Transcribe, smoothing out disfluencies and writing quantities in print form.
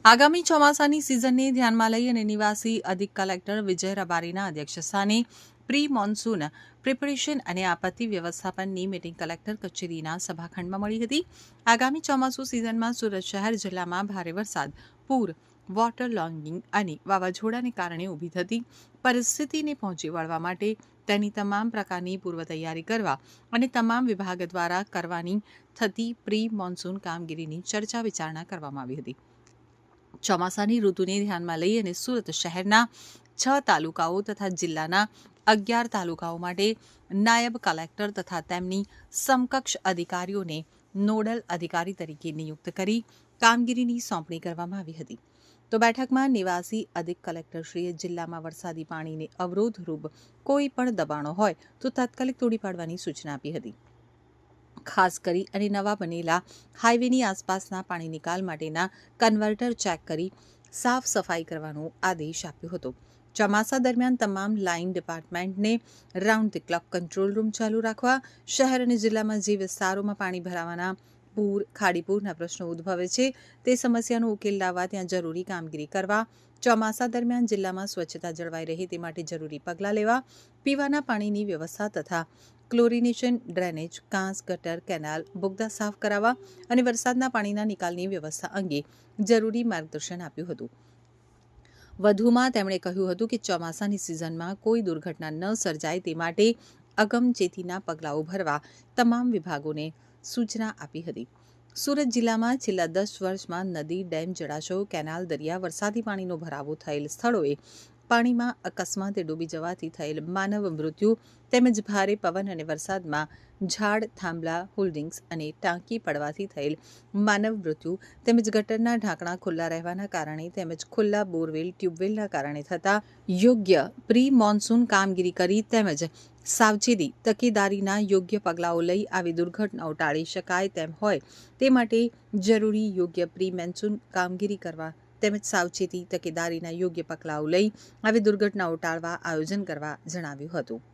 આગામી ચોમાસાની સિઝનને ધ્યાનમાં લઈ અને નિવાસી અધિક કલેક્ટર વિજય રબારીના અધ્યક્ષસ્થાને પ્રી મોન્સૂન પ્રિપરેશન અને આપત્તિ વ્યવસ્થાપનની મીટિંગ કલેક્ટર કચેરીના સભાખંડમાં મળી હતી. આગામી ચોમાસુ સિઝનમાં સુરત શહેર જિલ્લામાં ભારે વરસાદ, પૂર, વોટર લોગિંગ અને વાવાઝોડાને કારણે ઊભી થતી પરિસ્થિતિને પહોંચી વળવા માટે તેની તમામ પ્રકારની પૂર્વ તૈયારી કરવા અને તમામ વિભાગ દ્વારા કરવાની થતી પ્રી મોન્સૂન કામગીરીની ચર્ચા વિચારણા કરવામાં આવી હતી. ચોમાસાની ઋતુને ધ્યાનમાં લઈ અને સુરત શહેરના 6 તાલુકાઓ તથા જિલ્લાના 11 તાલુકાઓ માટે નાયબ કલેક્ટર તથા તેમની સમકક્ષ અધિકારીઓને નોડલ અધિકારી તરીકે નિયુક્ત કરી કામગીરીની સોંપણી કરવામાં આવી હતી. તો બેઠકમાં નિવાસી અધિક કલેક્ટરશ્રીએ જિલ્લામાં વરસાદી પાણીને અવરોધરૂપ કોઈ પણ દબાણો હોય તો તાત્કાલિક તોડી પાડવાની સૂચના આપી હતી. ખાસ કરી અને નવા બનેલા હાઈવેની આસપાસના પાણી નિકાલ માટેના કન્વર્ટર ચેક કરી સાફ સફાઈ કરવાનો આદેશ આપ્યો હતો. ચોમાસા દરમિયાન તમામ લાઇન ડિપાર્ટમેન્ટને round the clock control room ચાલુ રાખવા, શહેર અને જિલ્લામાં જે વિસ્તારોમાં પાણી ભરાવાના પૂર, ખાડીપૂરના પ્રશ્નો ઉદ્ભવે છે તે સમસ્યાનો ઉકેલ લાવવા ત્યાં જરૂરી કામગીરી કરવા, ચોમાસા દરમિયાન જિલ્લામાં સ્વચ્છતા જળવાઈ રહે તે માટે જરૂરી પગલાં લેવા, પીવાના પાણીની વ્યવસ્થા તથા ક્લોરિનેશન, ડ્રેનેજ, કાંસ, ગટર, કેનાલ, બોગદા સાફ કરાવવા અને વરસાદના પાણીના નિકાલની વ્યવસ્થા અંગે જરૂરી માર્ગદર્શન આપ્યું હતું. વધુમાં તેમણે કહ્યું હતું કે ચોમાસાની સિઝનમાં કોઈ દુર્ઘટના ન સર્જાય તે માટે અગમચેતીના પગલાઓ ભરવા તમામ વિભાગોને સૂચના આપી હતી. સુરત જિલ્લામાં છેલ્લા 10 વર્ષમાં નદી, ડેમ, જળાશયો, કેનાલ, દરિયા, વરસાદી પાણીનો ભરાવો થયેલ સ્થળોએ પાણીમાં અકસ્માતે ડૂબી જવાથી થયેલ માનવ મૃત્યુ તેમજ ભારે પવન અને વરસાદમાં ઝાડ, થાંભલા, હોલ્ડિંગ્સ અને ટાંકી પડવાથી થયેલ માનવ મૃત્યુ તેમજ ગટરના ઢાંકણા ખુલ્લા રહેવાના કારણે તેમજ ખુલ્લા બોરવેલ, ટ્યુબવેલના કારણે થતા યોગ્ય પ્રી મોન્સૂન કામગીરી કરી તેમજ સાવચેતી તકેદારીના યોગ્ય પગલાઓ લઈ આવી દુર્ઘટનાઓ ટાળી શકાય તેમ હોય તે માટે જરૂરી યોગ્ય પ્રી મોન્સૂન કામગીરી કરવા તેમજ સાવચેતી તકેદારીના યોગ્ય પગલાઓ લઈ આવી દુર્ઘટનાઓ ટાળવા આયોજન કરવા જણાવ્યું હતું.